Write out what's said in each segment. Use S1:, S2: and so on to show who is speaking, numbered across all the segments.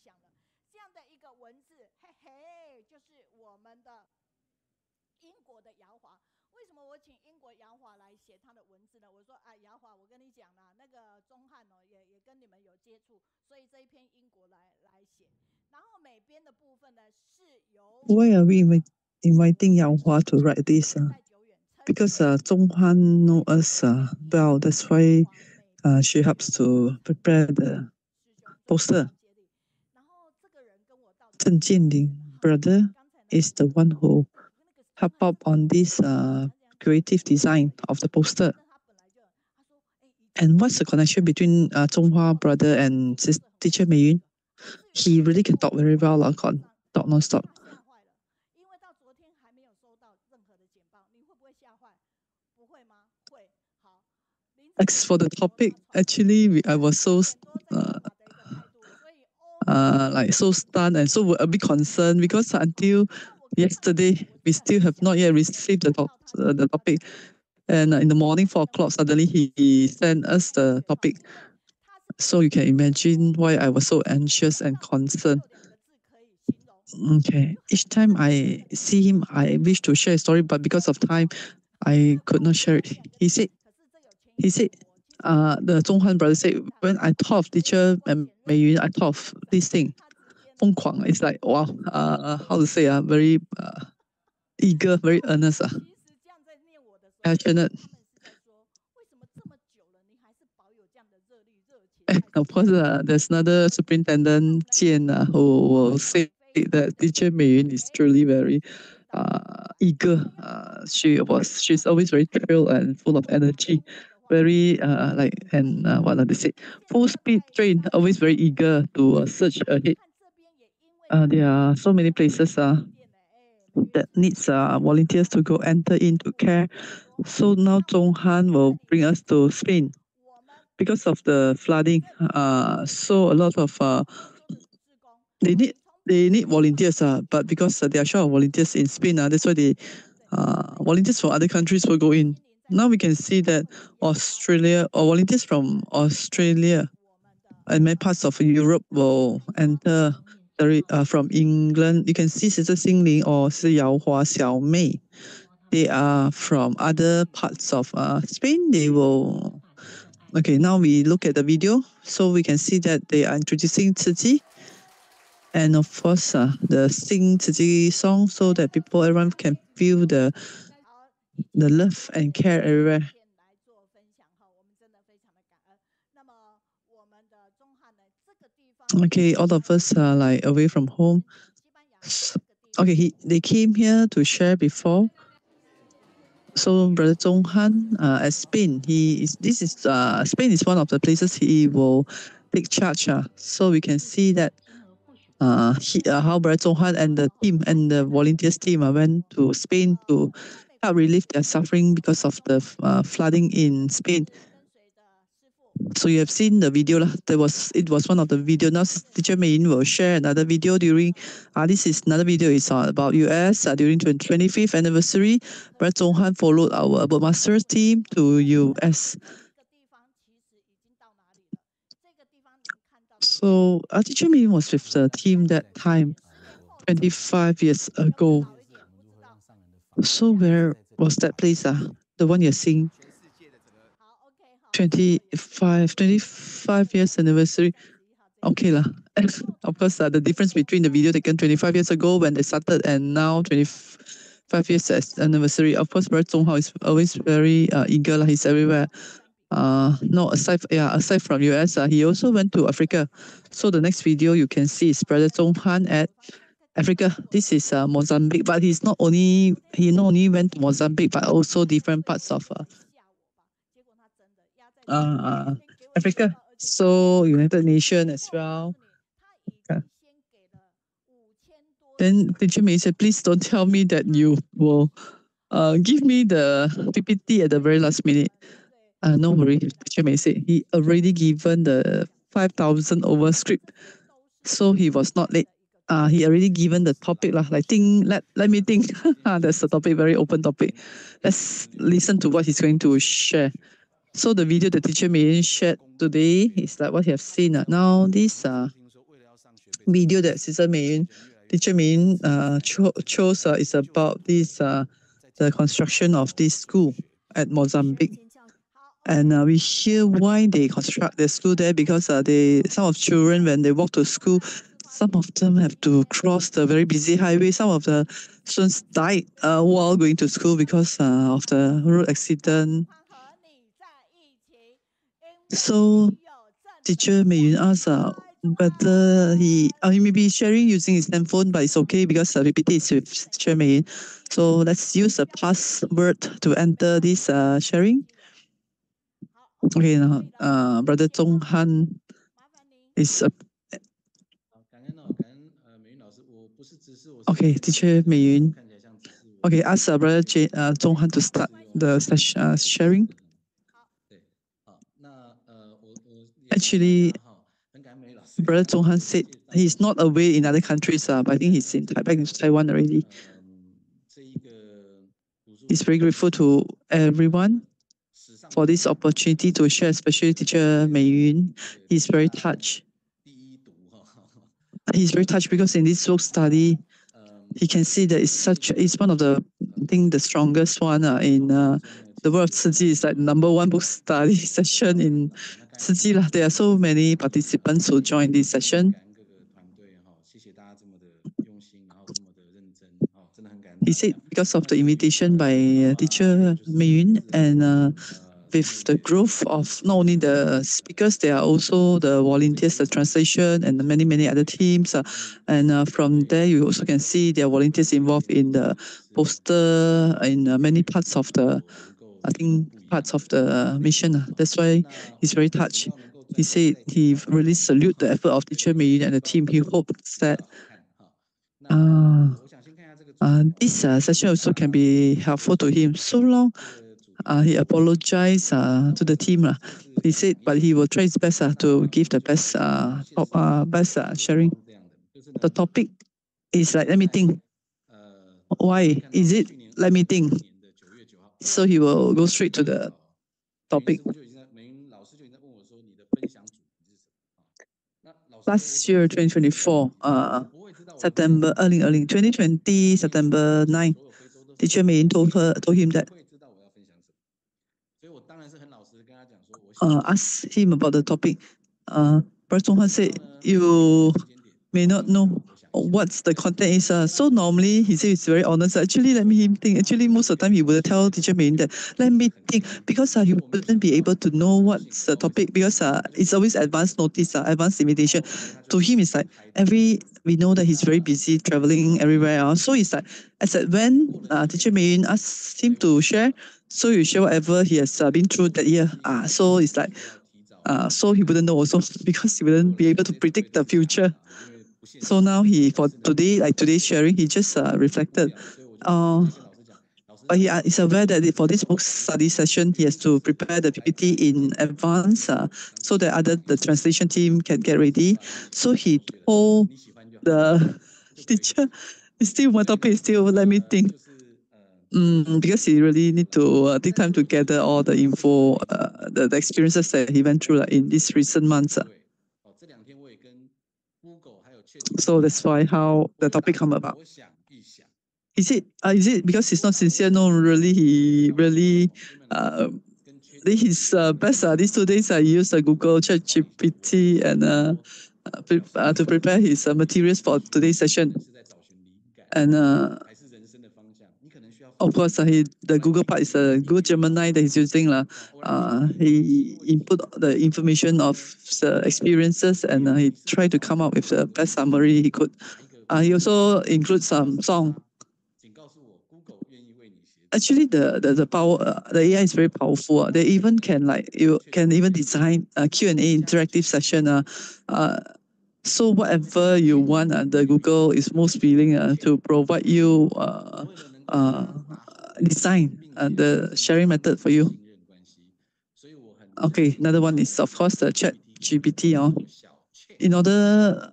S1: 这样的一个文字，嘿嘿，就是我们的英国的姚华。为什么我请英国姚华来写他的文字呢？我说啊，姚华，我跟你讲啦，那个钟汉也跟你们有接触，所以这一篇英国来写。然后美编的部分呢是由
S2: Why are we inviting Yao Hua to write this? Because Zonghan knows us well. That's why she helps to prepare the poster. Chen Jianling brother is the one who helped out on this creative design of the poster. And what's the connection between Zhonghua brother and teacher Mei Yun? He really can talk very well, talk non-stop. As for the topic, actually, I was so so stunned and so a bit concerned because until yesterday, we still have not yet received the topic. And in the morning, 4 o'clock, suddenly he sent us the topic. So you can imagine why I was so anxious and concerned. Okay. Each time I see him, I wish to share a story, but because of time, I could not share it. He said, the Zonghan brother said, when I thought of teacher and Mei Yun, I thought of this thing. 疯狂. It's like, wow, how to say, very eager, very earnest, passionate. Of course, there's another superintendent, Jian, who will say that teacher Mei Yun is truly very eager. She's always very thrilled and full of energy. Very what do they say? Full speed train, always very eager to search ahead. There are so many places that needs volunteers to go enter into care. So now Zonghan will bring us to Spain. Because of the flooding, so a lot of they need volunteers, but because they are short of volunteers in Spain, that's why they volunteers from other countries will go in. Now we can see that Australia or volunteers from Australia and many parts of Europe will enter. From England, you can see Sister Xingling or Sister Yao Hua, Xiao Mei. They are from other parts of Spain. They will. Okay, now we look at the video, so we can see that they are introducing Tzu Chi, and of course, the sing Tzu Chi song, so that everyone can feel the love and care everywhere. Okay, all of us are like away from home. Okay, they came here to share before. So Brother Zonghan at Spain, Spain is one of the places he will take charge. So we can see that how Brother Zonghan and the team and the volunteers team went to Spain to help relieve their suffering because of the flooding in Spain. So you have seen the video. It was one of the video. Now Teacher Mei Yun will share another video during. This is another video. It's about US during 25th anniversary. Brad Zonghan followed our Boatmasters team to US. So Teacher Mei Yun was with the team that time, 25 years ago. So where was that place? The one you're seeing. 25 years anniversary. Okay lah. Of course, the difference between the video taken 25 years ago when they started and now 25 years as anniversary. Of course, Brother Zonghan is always very eager. He's everywhere. No, aside from US, he also went to Africa. So the next video you can see is Brother Zonghan at Africa. This is Mozambique, but he not only went to Mozambique, but also different parts of Africa. So United Nations as well. Okay. Then Teacher Mei said, please don't tell me that you will give me the PPT at the very last minute. No worry, Teacher Mei said. He already given the 5,000 over script. So he was not late. He already given the topic. Let me think. That's the topic, very open topic. Let's listen to what he's going to share. So the video the Teacher Mei Yun shared today is like what you have seen. Now this video that Sister Teacher Mei Yun chose is about this the construction of this school at Mozambique. And we hear why they construct the school there because some of children, when they walk to school, some of them have to cross the very busy highway. Some of the students died while going to school because of the road accident. So Teacher Mei Yun asked whether he may be sharing using his handphone, but it's okay because PPT is with Teacher Mei Yun. So let's use a password to enter this sharing. Okay, now Brother Zonghan is okay, Teacher Mei Yun. Okay, ask Brother Zonghan to start the sharing. Actually, Brother Zonghan said he's not away in other countries, but I think he's back in Taiwan already. He's very grateful to everyone for this opportunity to share, especially Teacher Mei Yun. He's very touched. He's very touched because in this book study, he can see that it's one of the, I think, the strongest one in the world of Tzu Chi. It's like #1 book study session in Tzu Chi. There are so many participants who join this session. He said because of the invitation by Teacher Mei Yun and with the growth of not only the speakers, there are also the volunteers, the translation, and many, many other teams. And from there, you also can see there are volunteers involved in the poster, in many parts of the, I think, parts of the mission. That's why he's very touched. He said he really salute the effort of Teacher Mei Yun and the team. He hopes that this session also can be helpful to him. So long, he apologized to the team. He said, but he will try his best to give the best, best sharing. The topic is like, let me think. Why is it? Let me think. So he will go straight to the topic. Last year, 2024, September 2020, September 9, Teacher Mei Yun told him that asked him about the topic. Brother Zonghan said, you may not know what's the content is. So normally, he said it's very honest. Actually, let me think. Actually, most of the time, he would tell Teacher Mei Yun that, let me think, because he wouldn't be able to know what's the topic, because it's always advance notice, advance invitation. To him, it's like, we know that he's very busy traveling everywhere. So it's like, as at when Teacher Mei Yun asked him to share, so you share whatever he has been through that year. So it's like, so he wouldn't know also because he wouldn't be able to predict the future. So now for today, like today's sharing, he just reflected. But he is aware that for this book study session, he has to prepare the PPT in advance so that the translation team can get ready. So he told the teacher, still one topic, still let me think. Because he really need to take time to gather all the info, the experiences that he went through in these recent months. So that's why how the topic come about. Is it because he's not sincere? No, really, he really his best these 2 days I use Google ChatGPT and to prepare his materials for today's session. And of course, the Google part is a good Gemini that he's using. He input the information of the experiences and he tried to come up with the best summary he could. He also includes some song. Actually, the power, the AI is very powerful. They even you can even design a Q&A interactive session. So whatever you want, the Google is most willing to provide you design the sharing method for you. Okay, another one is of course the Chat GPT. In order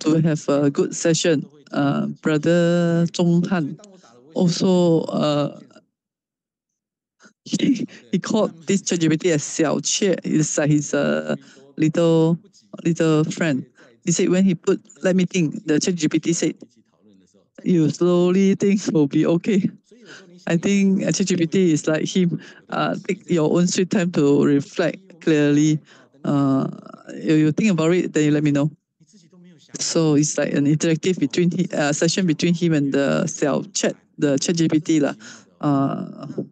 S2: to have a good session, Brother Zonghan also he called this ChatGPT as Xiao Qie. It's like his little friend. He said when he put, let me think, the ChatGPT said, you slowly think will be okay. I think ChatGPT is like him. Take your own sweet time to reflect clearly. You think about it, then you let me know. So it's like an interactive session between him and the ChatGPT lah.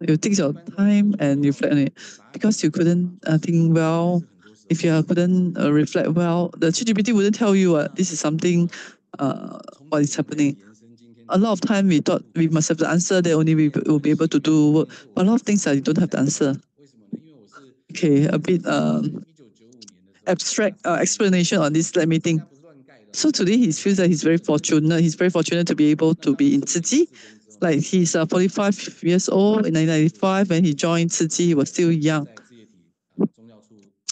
S2: You take your time and reflect on it because you couldn't think well. If you couldn't reflect well, the ChatGPT wouldn't tell you this is something what is happening. A lot of time we thought we must have the answer, then only we will be able to do work. But a lot of things you don't have the answer. Okay, a bit abstract explanation on this. Let me think. So today he feels that he's very fortunate. He's very fortunate to be able to be in Tzu Chi. Like he's 45 years old in 1995 when he joined Tzu Chi. He was still young.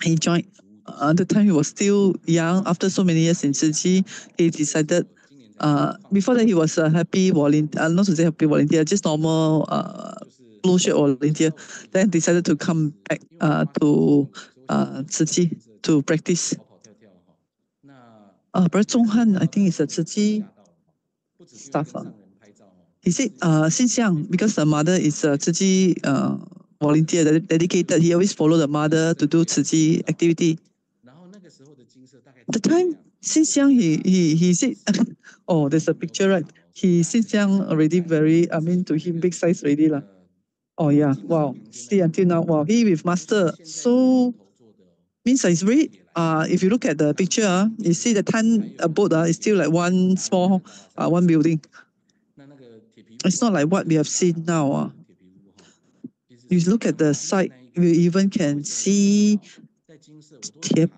S2: He joined at the time he was still young. After so many years in Tzu Chi, he decided. Before that, he was a happy volunteer. Not to say happy volunteer, just normal blue shirt volunteer. Then decided to come back to Tzu Chi to practice. Brother Zonghan, I think is a Tzu Chi staff. He said since young, because the mother is a Tzu Chi volunteer, dedicated, he always follow the mother to do Tzu Chi activity. The time, since young, he said, oh, there's a picture, right? He, since young, already very, to him, big size already lah. Oh yeah, wow. See until now, wow, he with master. So, means it's very, if you look at the picture, you see the boat is still like one small, one building. It's not like what we have seen now. You look at the side, you even can see Dept.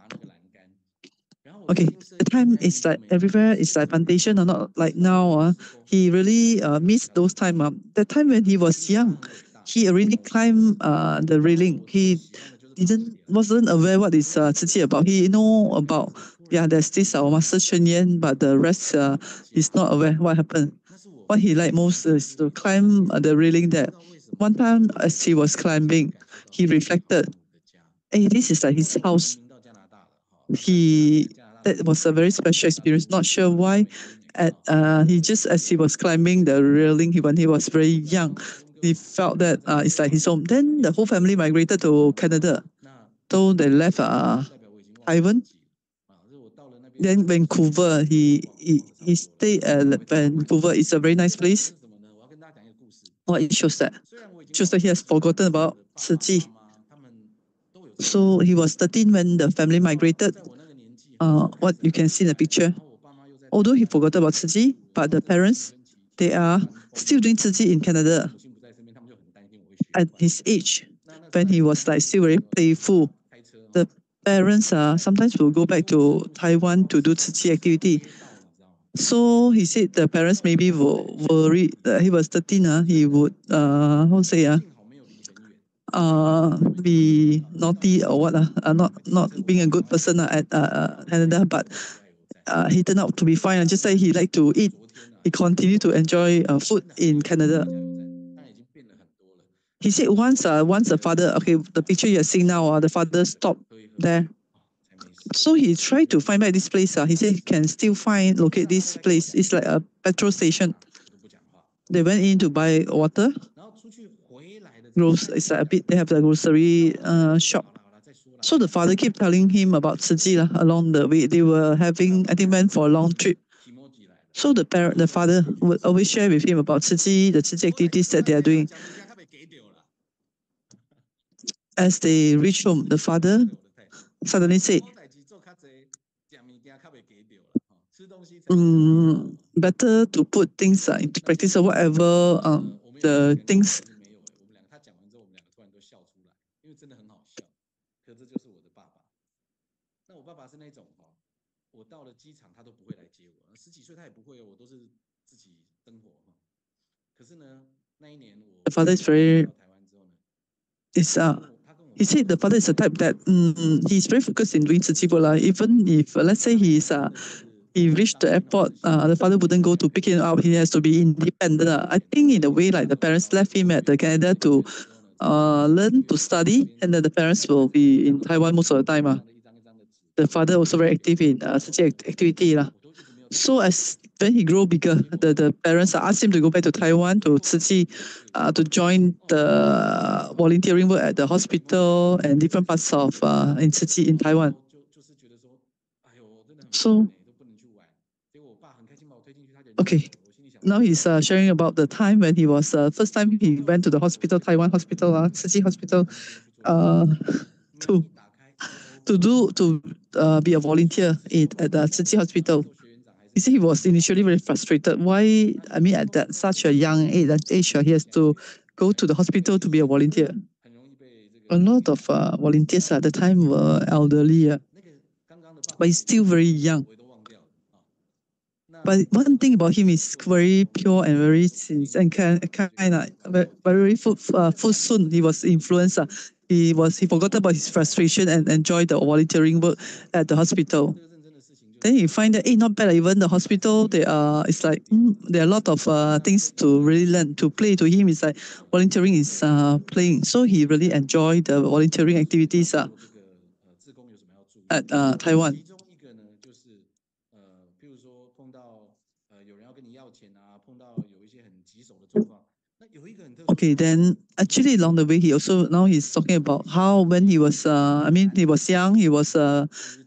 S2: Okay, the time is like everywhere is like plantation, or not like now. He really missed those time. That time when he was young, he already climbed the railing. He wasn't aware what is Tzu Chi about. He know about there's this our master Shen Yan, but the rest is not aware what happened. What he liked most is to climb the railing there. One time as he was climbing, he reflected, hey, this is like his house. That was a very special experience. Not sure why. He just as he was climbing the railing, when he was very young, he felt that it's like his home. Then the whole family migrated to Canada. So they left Taiwan. Then Vancouver, he stayed at Vancouver. It's a very nice place. What it shows that? Shows that he has forgotten about Tzu Chi. So he was 13 when the family migrated. What you can see in the picture. Although he forgot about Tzu Chi, but the parents, they are still doing Tzu Chi in Canada. At his age, when he was like still very playful, the parents sometimes will go back to Taiwan to do Tzu Chi activity. So he said the parents maybe were worried that he was 13. He would be naughty or what not being a good person at Canada, but he turned out to be fine. Just like he liked to eat, he continued to enjoy food in Canada. He said once the father, okay, the picture you're seeing now, the father stopped there. So he tried to find back this place. He said he can still locate this place. It's like a petrol station. They went in to buy water. It's like a bit, they have the grocery shop. So the father kept telling him about Tzu Chi along the way. They were went for a long trip. So the father would always share with him about Tzu Chi, the Tzu Chi activities that they are doing. As they reached home, the father suddenly said, better to put things into practice or whatever the things. The father is very. He said the father is the type that he's very focused in doing Tzu Chi. Even if let's say he reached the airport, the father wouldn't go to pick him up. He has to be independent. I think in a way, like the parents left him at the Canada to learn to study, and then the parents will be in Taiwan most of the time. the father also very active in Tzu Chi activity lah. So as when he grew bigger, the parents asked him to go back to Taiwan to Tzu Chi, to join the volunteering work at the hospital and different parts of in Tzu Chi in Taiwan. So, okay, now he's sharing about the time when he was first time he went to the hospital, Taiwan hospital, Tzu Chi hospital, to be a volunteer at the Tzu Chi hospital. You see, he was initially very frustrated. Why? I mean, at that such a young age, he has to go to the hospital to be a volunteer. A lot of volunteers at the time were elderly, but he's still very young. But one thing about him is very pure and very sincere and kind of very soon he was influenced. He forgot about his frustration and enjoyed the volunteering work at the hospital. Then you find that not bad. Even the hospital, it's like there are a lot of things to really learn. To play to him is like volunteering is playing. So he really enjoyed the volunteering activities at Taiwan. Okay, then actually along the way now he's talking about how when he was he was young, he was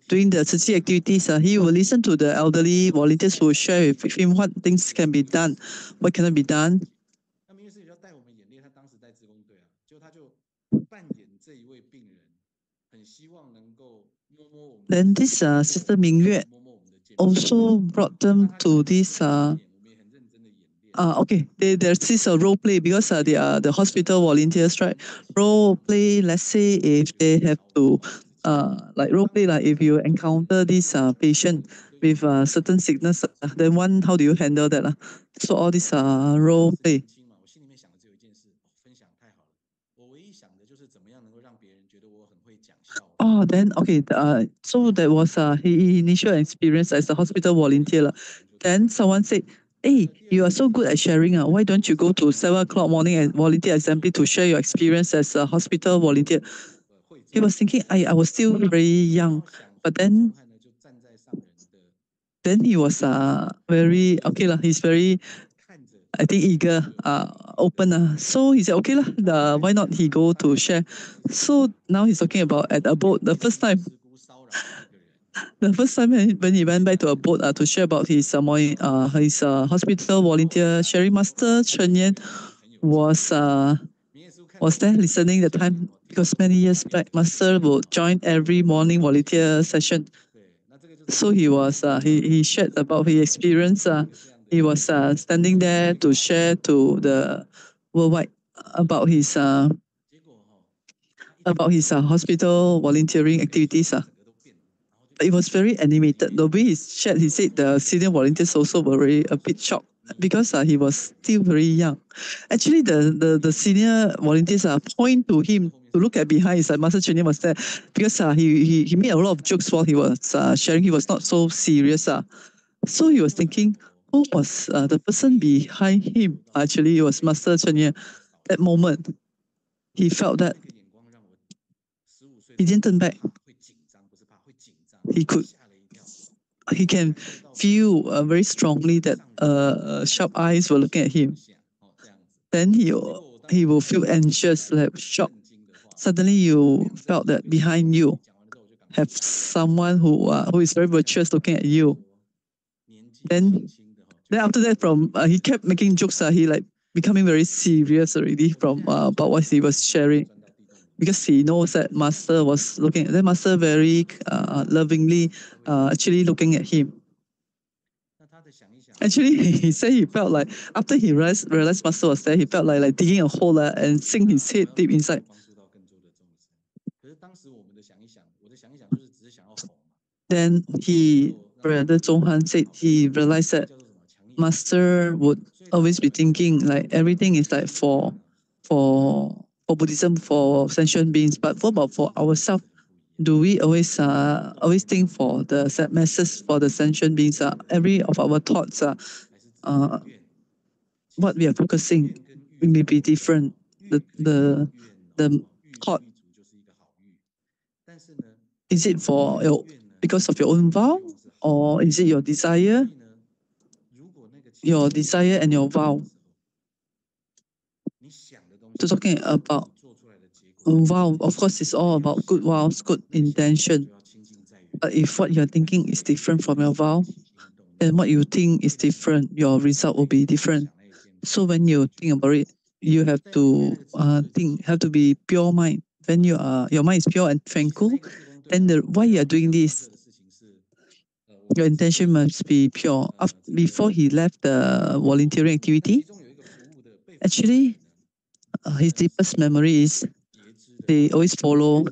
S2: doing the Tzu Chi activities. He will listen to the elderly volunteers who will share with him what things can be done, what cannot be done. Then this Sister Mingyue also brought them to this okay, there's this role play because they are the hospital volunteers, right? Role play, let's say if they have to, like role play, like if you encounter this patient with certain sickness, then how do you handle that? So all this role play. Oh, then okay. So that was his initial experience as a hospital volunteer. Then someone said, "Hey, you are so good at sharing. Why don't you go to 7 o'clock morning and volunteer assembly to share your experience as a hospital volunteer?" He was thinking, I was still very young, but then he was very okay lah. He's very, I think, eager, open. So he said, okay lah, why not he go to share? So now he's talking about at a boat. The first time when he went back to a boat to share about his hospital volunteer, sharing master Chen Yan was there listening the time because many years back, master would join every morning volunteer session. So he was he shared about his experience. He was standing there to share to the worldwide about his hospital volunteering activities. It was very animated. The way he shared, he said the senior volunteers also were very a bit shocked because he was still very young. Actually, the senior volunteers point to him to look at behind. Master Chen Yan was there because he made a lot of jokes while he was sharing. He was not so serious. So he was thinking, who was the person behind him? Actually, it was Master Chen Yan. That moment, he felt that he didn't turn back. He can feel very strongly that sharp eyes were looking at him. Then he will feel anxious, like shocked. Suddenly you felt that behind you have someone who is very virtuous looking at you. Then after that, he kept making jokes. He like becoming very serious already from about what he was sharing. Because he knows that master was looking at the master very lovingly actually looking at him. Actually, he said he felt like after he realized master was there, he felt like digging a hole and sink his head deep inside. Then Brother Zonghan said he realized that master would always be thinking like everything is like for Buddhism, for sentient beings, but what about for ourselves? Do we always think for the masses, for the sentient beings? Every of our thoughts, what we are focusing may be different. The thought, is it for because of your own vow, or is it your desire? Your desire and your vow. So talking about vow, of course, it's all about good vows, good intention. But if what you're thinking is different from your vow, then what you think is different, your result will be different. So when you think about it, you have to have to be pure mind. When your mind is pure and tranquil, then why you are doing this, your intention must be pure. Before he left the volunteering activity, actually, his deepest memory is they always follow.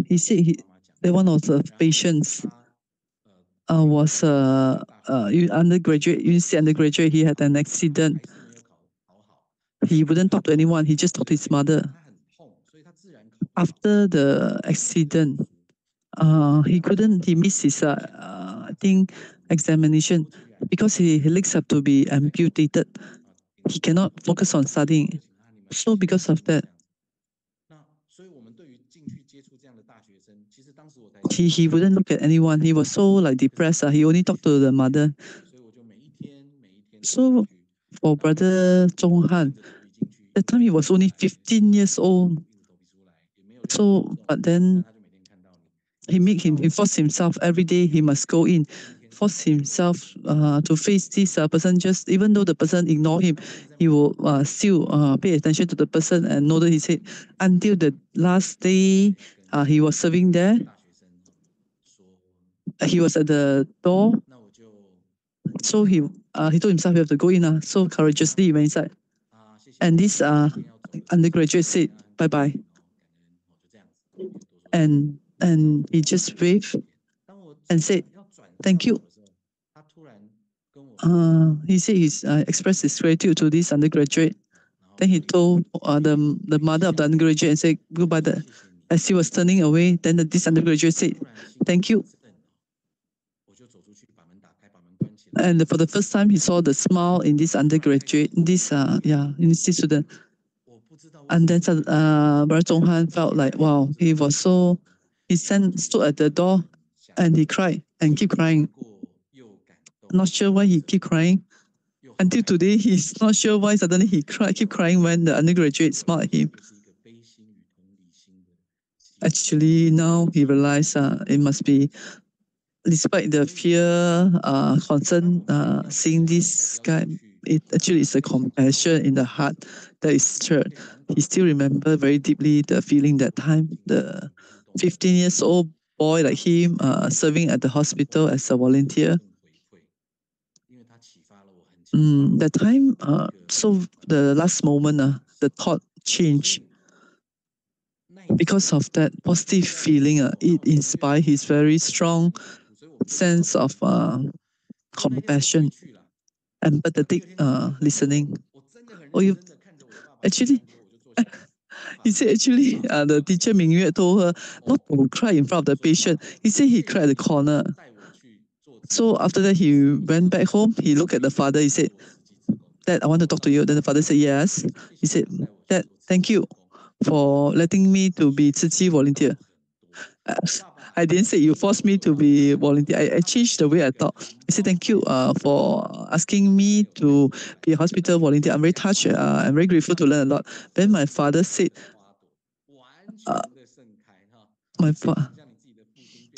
S2: He said one of the patients was undergraduate, university undergraduate. He had an accident. He wouldn't talk to anyone. He just talked to his mother. After the accident, he missed his, I think, examination because his legs have to be amputated. He cannot focus on studying. So because of that, he wouldn't look at anyone. He was so depressed. He only talked to the mother. So for brother Zonghan, that time he was only 15 years old. So, but then he forced himself every day. He must go in, force himself to face this person. Just even though the person ignore him, he will still pay attention to the person and nod his head until the last day. He was serving there. He was at the door. So he told himself he have to go in. So courageously he went inside. And this undergraduate said bye bye. And he just waved and said thank you. He said he expressed his gratitude to this undergraduate. Then he told the mother of the undergraduate and said goodbye. As he was turning away, then this undergraduate said thank you. And for the first time, he saw the smile in this undergraduate, university student. And then Brother Zonghan felt like, wow, he stood at the door and he cried and keep crying. Not sure why he keep crying. Until today, he's not sure why suddenly he keep crying when the undergraduate smiled at him. Actually, now he realized it must be, despite the fear, concern, seeing this guy, it actually is a compassion in the heart that is stirred. He still remember very deeply the feeling that time, the 15 years old boy like him serving at the hospital as a volunteer. That time, so the last moment, the thought changed. Because of that positive feeling, it inspired his very strong sense of compassion, empathetic listening. He said actually, the teacher Mingyue told her not to cry in front of the patient. He said he cried at the corner. So after that, he went back home. He looked at the father. He said, Dad, I want to talk to you. Then the father said, yes. He said, Dad, thank you for letting me to be Tzu Chi volunteer. I didn't say you forced me to be volunteer. I changed the way I thought. I said, thank you for asking me to be a hospital volunteer. I'm very touched. I'm very grateful to learn a lot. Then my father said,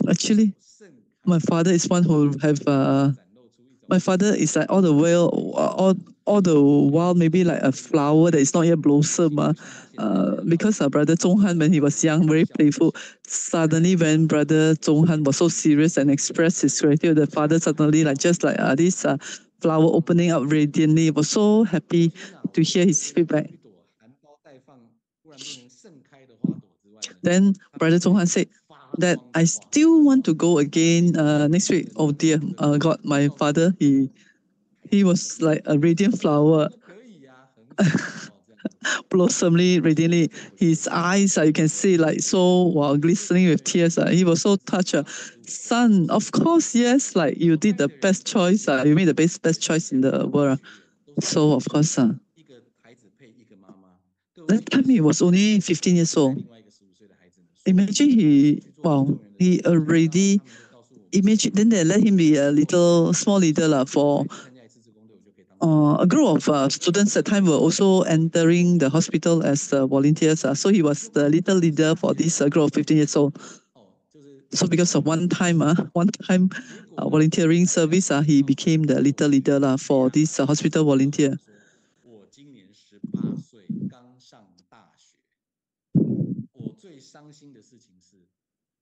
S2: actually, my father is one who have my father is like all the while maybe like a flower that is not yet blossom. Because brother Zonghan, when he was young, very playful. Suddenly, when brother Zonghan was so serious and expressed his gratitude, the father suddenly this flower opening up radiantly. He was so happy to hear his feedback. Then brother Zonghan said that I still want to go again next week. Oh dear, God, my father, he was like a radiant flower. Blossomly, radiantly. His eyes, you can see glistening with tears. He was so touched. Son, of course, yes, like you did the best choice. You made the best choice in the world. So, of course, that time he was only 15 years old. Imagine he already imagine then they let him be a little small leader for a group of students at the time were also entering the hospital as volunteers. So he was the little leader for this group of 15 years old. So because of one time volunteering service, he became the little leader for this hospital volunteer.
S3: 我今年18岁，刚上大学。我最伤心的事情是，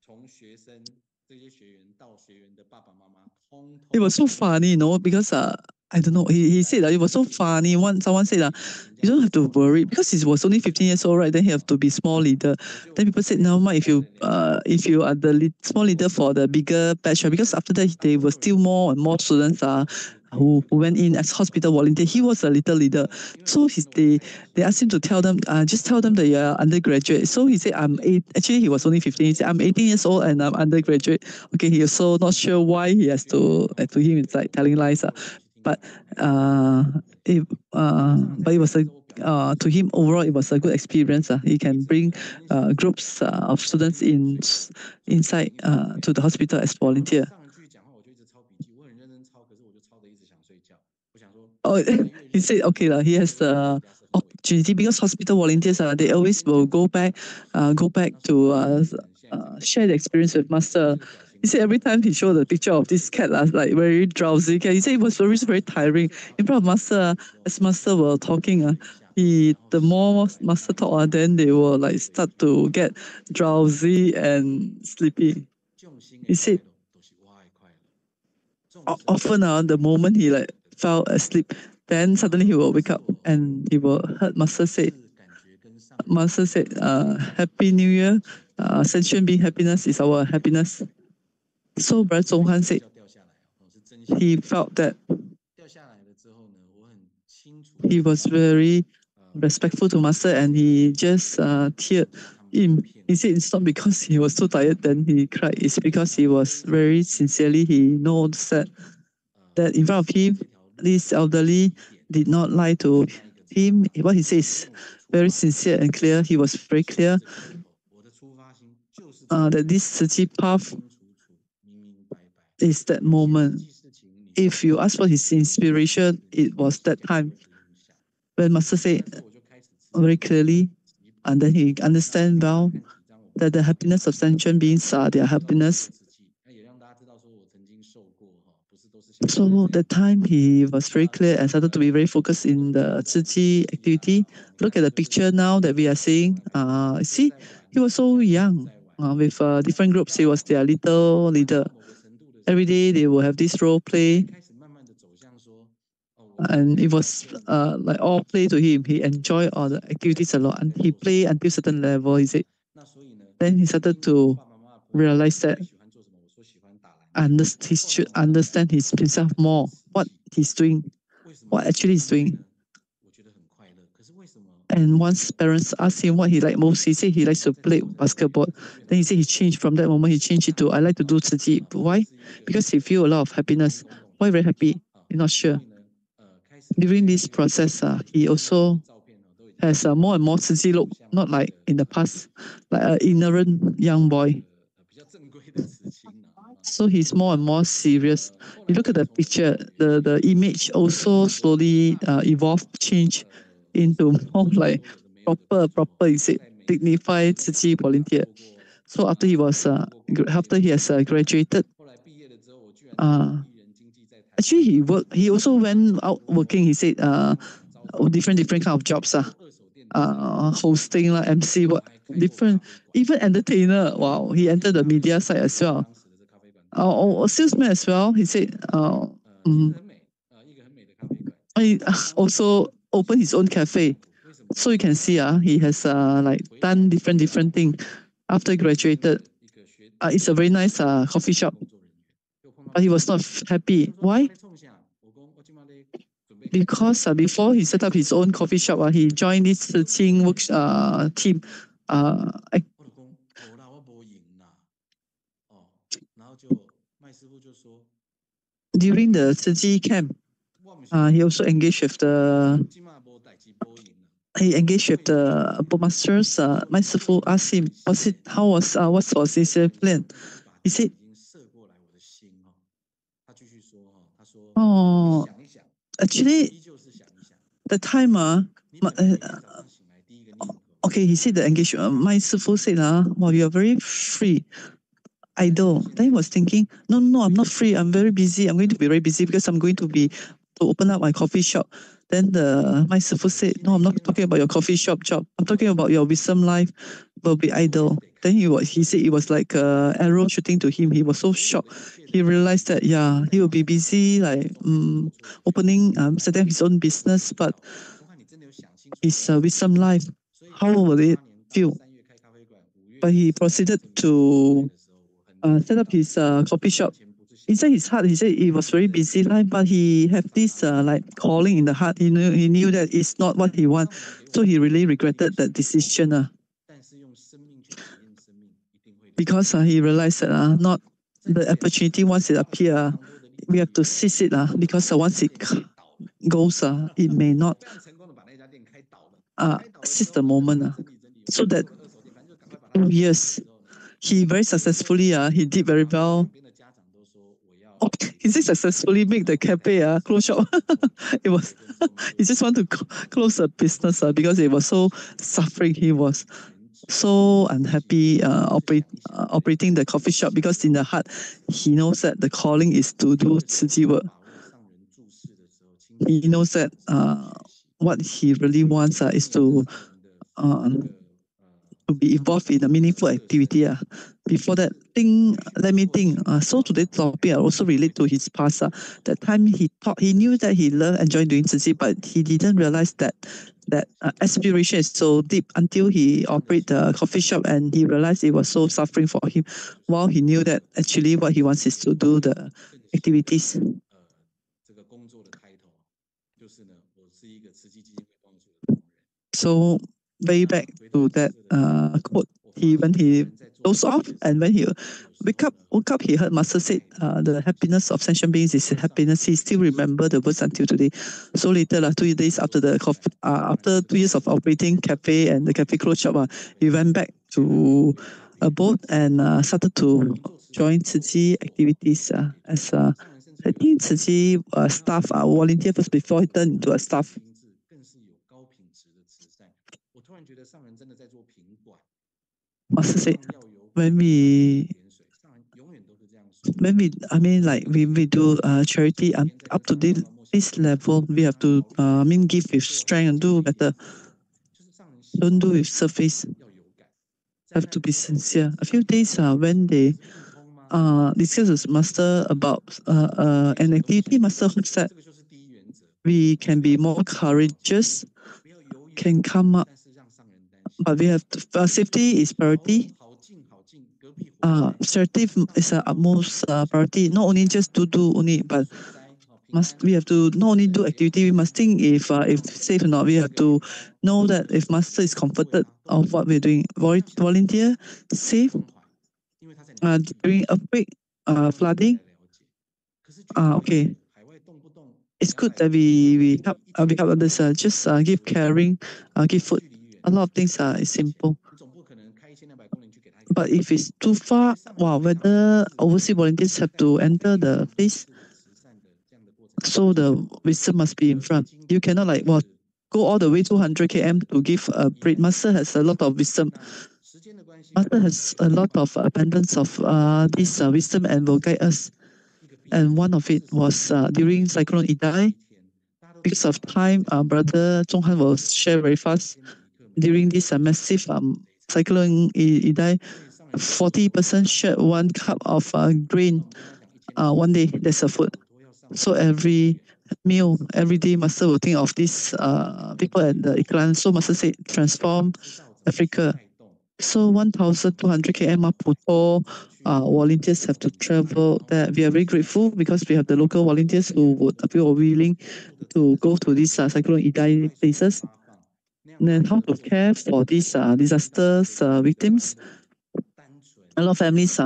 S3: 从学生这些学员到学员的爸爸妈妈，通通。
S2: It was so funny, because I don't know. He said it was so funny. Someone said you don't have to worry because he was only 15 years old, right? Then he have to be small leader. Then people said, no, if you are the small leader for the bigger batch, because after that there were still more and more students who went in as hospital volunteer. He was a little leader, so they asked him to tell them, just tell them that you're undergraduate. So he said, I'm 8. Actually, he was only 15. He said, I'm 18 years old and I'm undergraduate. Okay, he was so not sure why he has to him it's like telling lies. But it was to him overall it was a good experience. He can bring groups of students inside to the hospital as volunteer. Oh, he said okay he has the opportunity because hospital volunteers they always will go back to share the experience with master. He said every time he showed the picture of this cat like very drowsy cat, he said it was very very tiring in front of master. As master were talking, the more master talk, then they will like start to get drowsy and sleepy. He said often the moment he like fell asleep, then suddenly he will wake up and he will heard master say, Happy New Year. Sentient being happiness is our happiness. So Brother Zonghan said he felt that he was very respectful to master and he just teared him. He said it's not because he was so tired then he cried. It's because he was very sincerely, he knows that in front of him, this elderly did not lie to him. What he says very sincere and clear. He was very clear that this Tzu Chi path is that moment. If you ask for his inspiration, it was that time when Master said very clearly, and then he understand well that the happiness of sentient beings are their happiness. So that time he was very clear and started to be very focused in the Tzu Chi activity. Look at the picture now that we are seeing. See, he was so young with different groups. He was their little leader. Every day they will have this role play. And it was like all play to him. He enjoyed all the activities a lot. And he played until certain level, he said. Then he started to realize that he should understand himself more, what he's doing, what actually he's doing. And once parents asked him what he liked most, he said he likes to play basketball. Then he said he changed from that moment, he changed it to I like to do Tzu Chi. Why? Because he feel a lot of happiness. Why very happy? You're not sure. During this process, he also has a more and more Tzu Chi look, not like in the past, like an ignorant young boy. So he's more and more serious. You look at the picture, the image also slowly evolved, change into more like proper, is it, dignified Tzu Chi volunteer. So after he has graduated, actually he also went out working. He said different kind of jobs, hosting MC, what different, even entertainer. Wow, he entered the media side as well. Salesman as well. He said he also opened his own cafe. So you can see he has like done different things after graduated. It's a very nice coffee shop. But he was not happy. Why? Because before he set up his own coffee shop, he joined this teaching team. During the Tzu Chi camp, he also engaged with the he engaged with the bookmasters. My Sifu asked him, what was his plan? He said, oh, actually, the time, okay, he said the engagement. My Sifu said, well, you are very free, idle. Then he was thinking, no, I'm not free. I'm very busy. I'm going to be very busy because I'm going to open up my coffee shop. Then my Sifu said, no, I'm not talking about your coffee shop job. I'm talking about your wisdom life will be idle. Then he said it was like an arrow shooting to him. He was so shocked. He realized that, he will be busy, like opening, setting up his own business, but his wisdom life, how will it feel? But he proceeded to set up his coffee shop. Inside his heart, he said it was very busy life, but he had this like calling in the heart. He knew that it's not what he want, so he really regretted that decision. Because he realized that not the opportunity once it appears, we have to seize it. Because once it goes, it may not seize the moment. So that 2 years, he very successfully, he did very well. He did successfully make the cafe close shop. It was he just want to close the business because it was so suffering. He was so unhappy operating the coffee shop because in the heart he knows that the calling is to do Tzu Chi work. He knows that what he really wants is to be involved in a meaningful activity. Before that, let me think. So today's topic also relate to his past. That time he knew that he loved enjoying doing Tzu Chi, but he didn't realize that aspiration is so deep until he operated the coffee shop and he realized it was so suffering for him. While he knew that actually what he wants is to do the activities. So way back to that quote, when he dozed off and when he woke up, he heard Master said, the happiness of sentient beings is happiness. He still remember the words until today. So later, 2 days after after 2 years of operating cafe and the cafe closed shop, he went back to a boat and started to join Tzu Chi activities as I think Tzu Chi staff, volunteer first before he turned into a staff. Master said, when we do charity up to this level, we have to give with strength and do better. Don't do with surface. Have to be sincere. A few days when they discuss with Master about an activity, Master hopes that we can be more courageous, can come up, but we have to, safety is priority. Safety is the utmost priority. Not only just to do only, but we have to not only do activity. We must think if safe or not. We have to know that if Master is comforted of what we're doing. Volunteer safe during earthquake, flooding. Okay. It's good that we help others. Just give caring, give food. A lot of things is simple. But if it's too far, whether overseas volunteers have to enter the place, so the wisdom must be in front. You cannot go all the way 200 km to give a bread. Master has a lot of wisdom. Master has a lot of abundance of this wisdom and will guide us. And one of it was during Cyclone Idai. Because of time, Brother Zonghan will share very fast. During this massive Cyclone Idai, 40% shared 1 cup of grain. One day, there's a food. So every meal, every day, Master will think of these people at the Iklan. So Master said, transform Africa. So 1,200 km Puto volunteers have to travel there. We are very grateful because we have the local volunteers who were willing to go to these Cyclone Idai places. And then how to care for these disasters victims. A lot of families,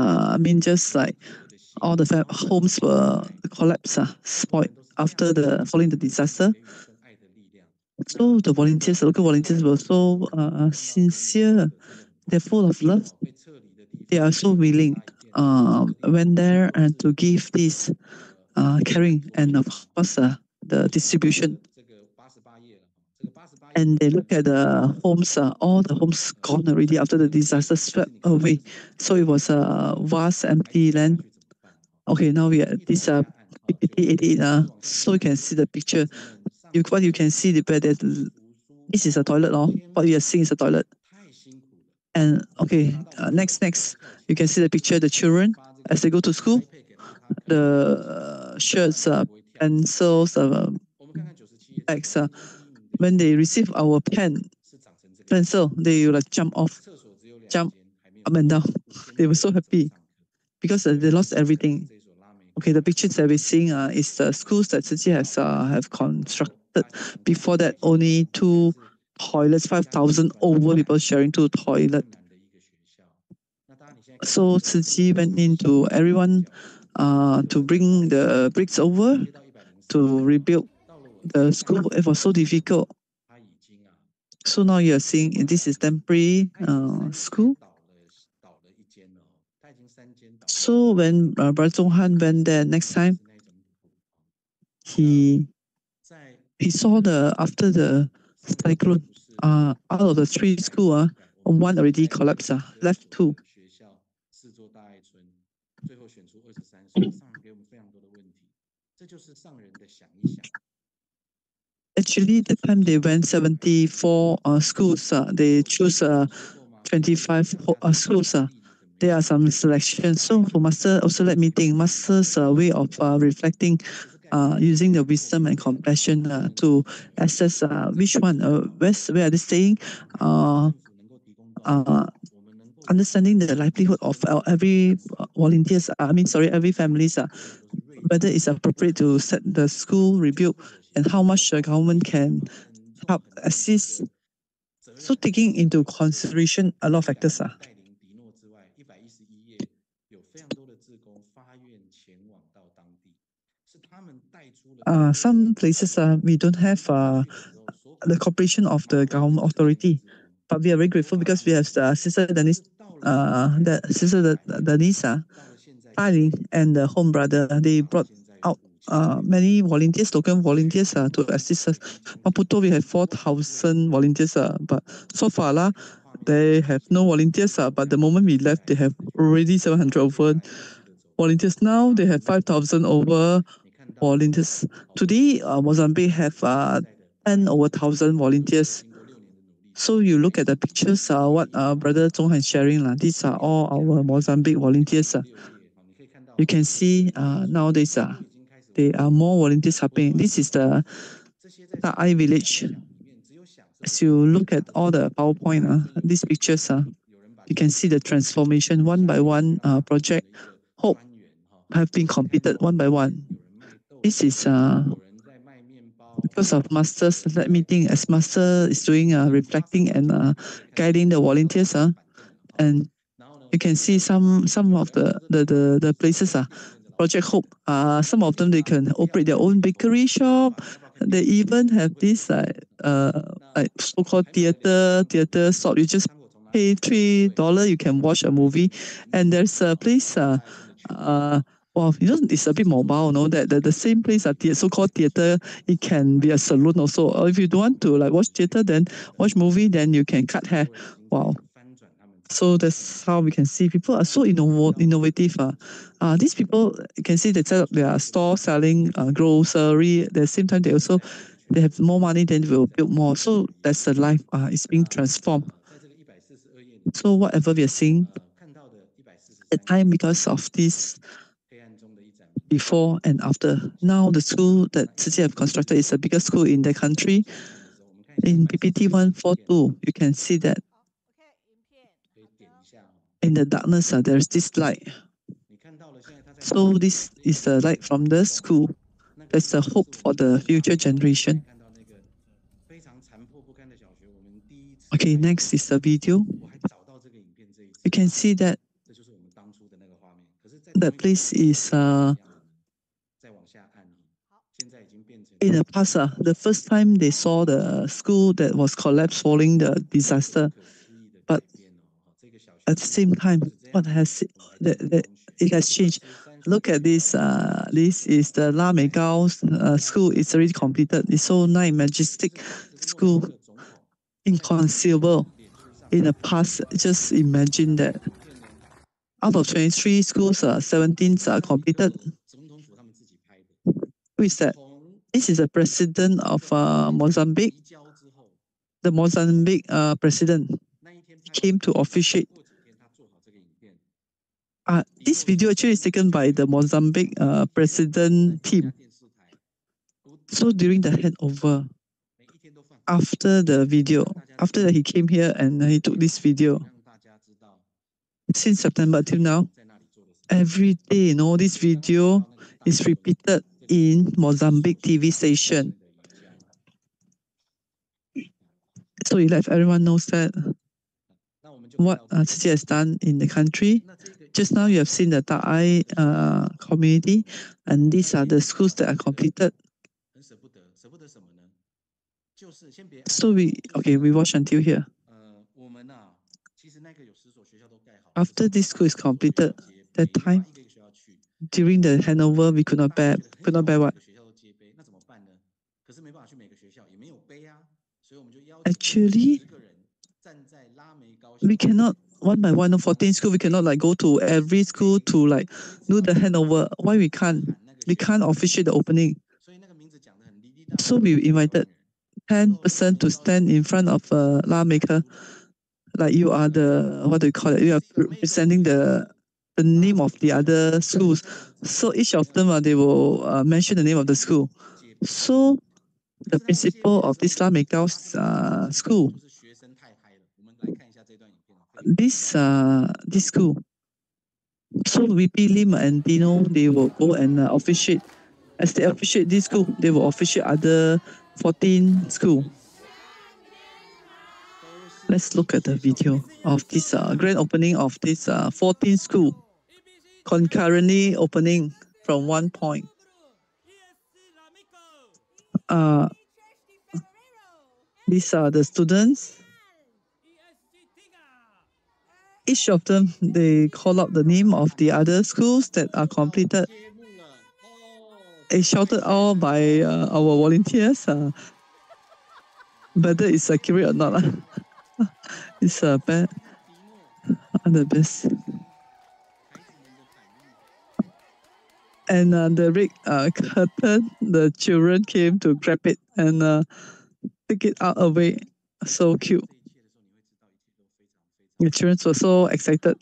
S2: just like all the homes were collapsed, spoiled following the disaster. So the volunteers, the local volunteers were so sincere. They're full of love. They are so willing. Went there and to give this caring and of course the distribution. And they look at the homes, all the homes gone already after the disaster swept away. So it was a vast empty land. Okay, now we are at this PPT 88. So you can see the picture. What you can see, this is a toilet. What you are seeing is a toilet. And okay, next, you can see the picture. The children as they go to school, the shirts, pencils, bags. When they receive our pencil, they will like jump up and down. They were so happy because they lost everything. Okay, the pictures that we're seeing is the schools that Tzu Chi has have constructed. Before that, only 2 toilets, 5,000 over people sharing 2 toilets. So Tzu Chi went into everyone to bring the bricks over to rebuild the school. It was so difficult. So now you are seeing this is temporary school. So when Brother Zonghan went there next time, he saw after the cyclone, out of the 3 schools, 1 already collapsed, left 2. Actually, that time they went 74 schools. They choose 25 schools. There are some selections. So for Master, also let me think, Master's way of reflecting, using the wisdom and compassion to assess which one, where are they staying, understanding the livelihood of every volunteers, every families, whether it's appropriate to set the school rebuild and how much the government can help assist. So taking into consideration a lot of factors. Some places we don't have the cooperation of the government authority, but we are very grateful because we have Sister Denise, Denise, Hualien, and the home brother. They brought out many volunteers, local volunteers to assist us. Maputo, we have 4,000 volunteers, but so far they have no volunteers. But the moment we left, they have already 700 over volunteers. Now they have 5,000 over volunteers. Today, Mozambique have 10 over 1,000 volunteers. So you look at the pictures, what Brother Zonghan is sharing. These are all our Mozambique volunteers. You can see nowadays there are more volunteers happening. This is the Ai village. As you look at all the PowerPoint, these pictures, you can see the transformation one by one. Project Hope have been completed one by one. This is because of Master's meeting, as Master is doing reflecting and guiding the volunteers. And you can see some of the places. Project Hope, some of them they can operate their own bakery shop. They even have this like so-called theater shop. You just pay $3, you can watch a movie, and there's a place. Well, it's a bit mobile, that the same place so-called theater, it can be a salon also. Or if you don't want to like watch theater, then watch movie, then you can cut hair. Wow. So that's how we can see people are so innovative. These people, you can see they set up their store selling grocery. At the same time, they have more money, then they will build more. So that's the life. It's being transformed. So whatever we are seeing, at time because of this before and after. Now the school that Tzu Chi have constructed is the biggest school in the country. In PPT 142, you can see that in the darkness, there's this light. So this is the light from the school. There's a hope for the future generation. Okay, next is the video. You can see that that place is in the past, the first time they saw the school that was collapsed following the disaster, but at the same time, what has it has changed? Look at this. This is the La Megao school. It's already completed. It's so nice, majestic school, inconceivable. In the past, just imagine that. Out of 23 schools, 17 are completed. Who is that? This is the president of Mozambique. The Mozambique president came to officiate. This video actually is taken by the Mozambique president team. So during the handover, after the video, after that he came here and he took this video. Since September till now, every day, this video is repeated in Mozambique TV station. So if everyone knows that what Tzu Chi has done in the country. Just now you have seen the Ta'ai community, and these are the schools that are completed. So we watch until here. After this school is completed, that time, during the handover, we could not bear what? Actually, we cannot, one by one, 14 school, we cannot go to every school to do the handover. Why we can't? We can't officiate the opening. So we invited 10% to stand in front of a lawmaker. Like you are the, what do you call it? You are representing the name of the other schools. So each of them, they will mention the name of the school. So the principal of this lawmaker school, this school. So VP Lim and Dino, they will go and officiate. As they officiate this school, they will officiate other 14 schools. Let's look at the video of this grand opening of this 14 school, concurrently opening from one point. These are the students. Each of them, they call out the name of the other schools that are completed. It's shouted out by our volunteers. Whether it's accurate or not. It's bad. The best. And the red curtain, the children came to grab it and take it out away. So cute. The children were so excited.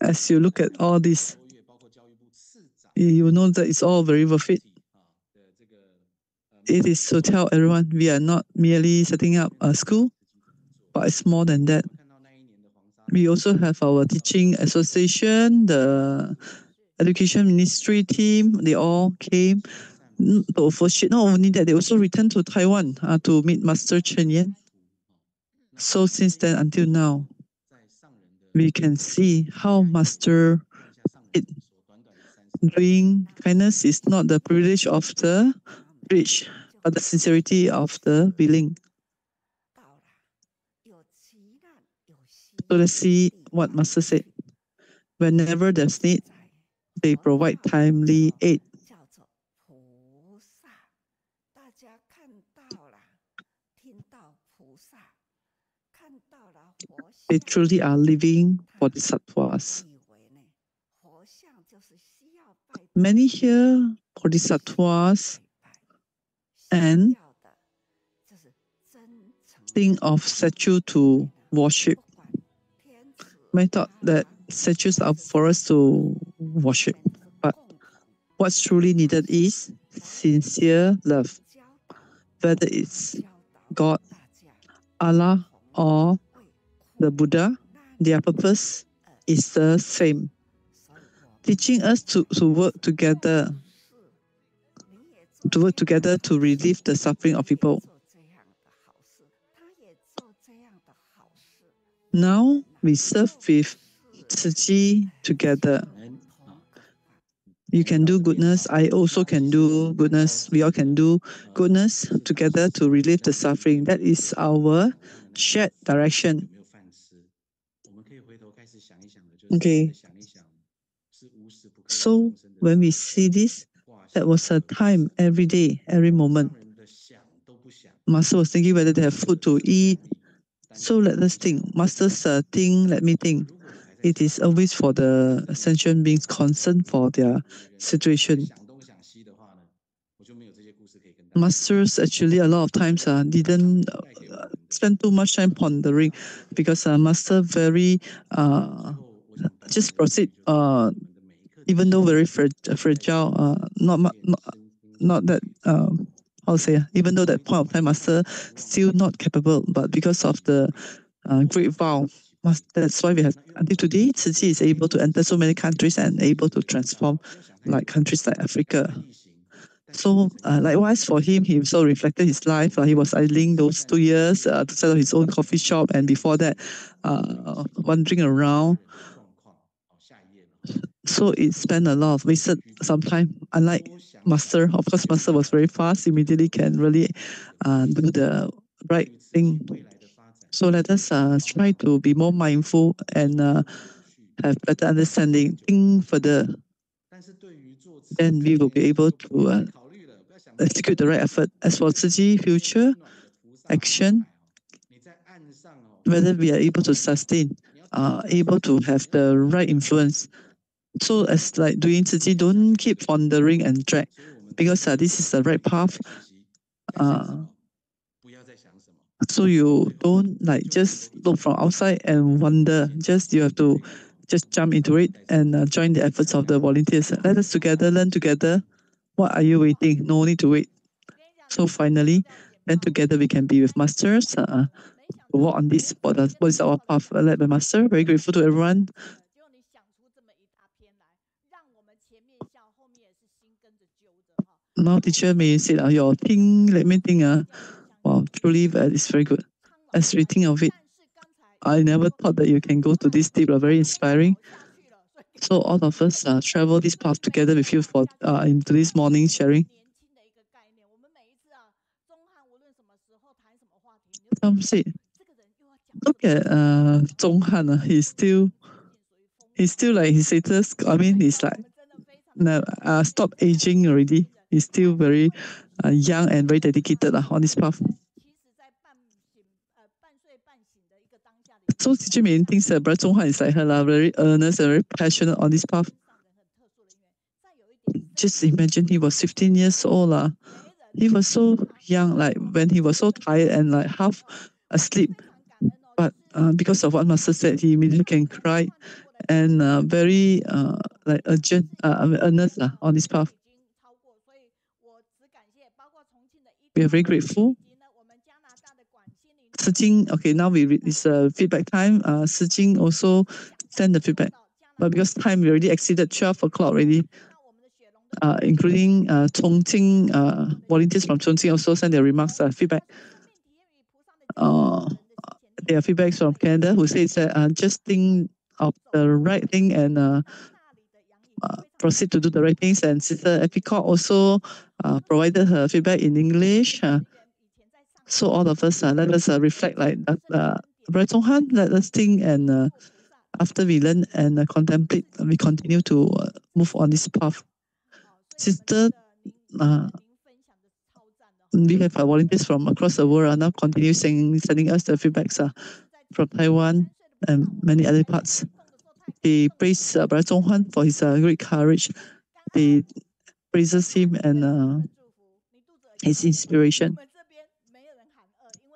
S2: As you look at all this, you know that it's all very worth it. It is to tell everyone we are not merely setting up a school, but it's more than that. We also have our teaching association, the education ministry team, they all came to officiate. Not only that, they also returned to Taiwan to meet Master Chen Yan. So since then until now, we can see how Master doing kindness is not the privilege of the rich, but the sincerity of the willing. So let's see what Master said. Whenever there's need, they provide timely aid. They truly are living bodhisattvas. Many here bodhisattvas and think of statue to worship. I thought that statues are for us to worship, but what's truly needed is sincere love. Whether it's God, Allah, or the Buddha, their purpose is the same. Teaching us to work together, to relieve the suffering of people. Now we serve with Tzu Chi together. You can do goodness. I also can do goodness. We all can do goodness together to relieve the suffering. That is our shared direction. Okay. So when we see this, that was a time every day, every moment. Master was thinking whether they have food to eat. So let us think. Master's think, let me think. It is always for the sentient beings concerned for their situation. Masters actually a lot of times didn't spend too much time pondering because Master very just proceed even though very fragile, not that how to say, even though that point of time Master still not capable, but because of the great vow, that's why we have until today Tzu Chi is able to enter so many countries and able to transform like countries like Africa. So likewise for him, he also reflected his life. He was idling those 2 years to set up his own coffee shop, and before that, wandering around. So it spent a lot of wasted some time. Unlike Master, of course, Master was very fast, immediately can really do the right thing. So let us try to be more mindful and have better understanding, think further. Then we will be able to execute the right effort. As for Tzu Chi future action, whether we are able to sustain, able to have the right influence. So as like doing Tzu Chi, don't keep pondering and drag, because this is the right path. So you don't like just look from outside and wonder. Just you have to just jump into it and join the efforts of the volunteers. Let us together learn together. What are you waiting? No need to wait. So finally, then together we can be with masters. Walk on this. What is our path led by master? Very grateful to everyone. Now, teacher, may you say your thing? Let me think. Wow, truly, it's very good. As we think of it, I never thought that you can go to this deep. Very inspiring. So all of us travel this path together with you for into this morning sharing. Some say, look at Zonghan. He's still like his status. I mean, he's like stop aging already. He's still very young and very dedicated on this path. So Tzu Chi thinks that Brother Zonghan is like her, very earnest and very passionate on this path. Just imagine he was 15 years old. He was so young, like when he was so tired and like half asleep. But because of what Master said, he immediately can cry and very like urgent, earnest on this path. We are very grateful. Cijiang, okay, now we read this feedback time. Cijiang also send the feedback, but because time we already exceeded 12 o'clock already, including Chongqing volunteers from Chongqing also send their remarks, feedback. Their feedbacks from Canada who says that just think of the right thing and proceed to do the right things. And Sister Epicot also provided her feedback in English. So all of us, let us reflect like Brother Zonghan, let us think, and after we learn and contemplate, we continue to move on this path. Sister, we have volunteers from across the world now continue sending us the feedbacks from Taiwan and many other parts. They praise Brother Zonghan for his great courage. They praises him and his inspiration.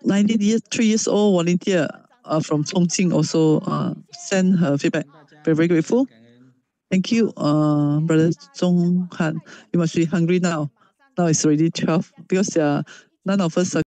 S2: 3 years old volunteer from Chongqing also sent her feedback. We're very grateful. Thank you, Brother Zonghan. You must be hungry now. Now it's already 12 because none of us are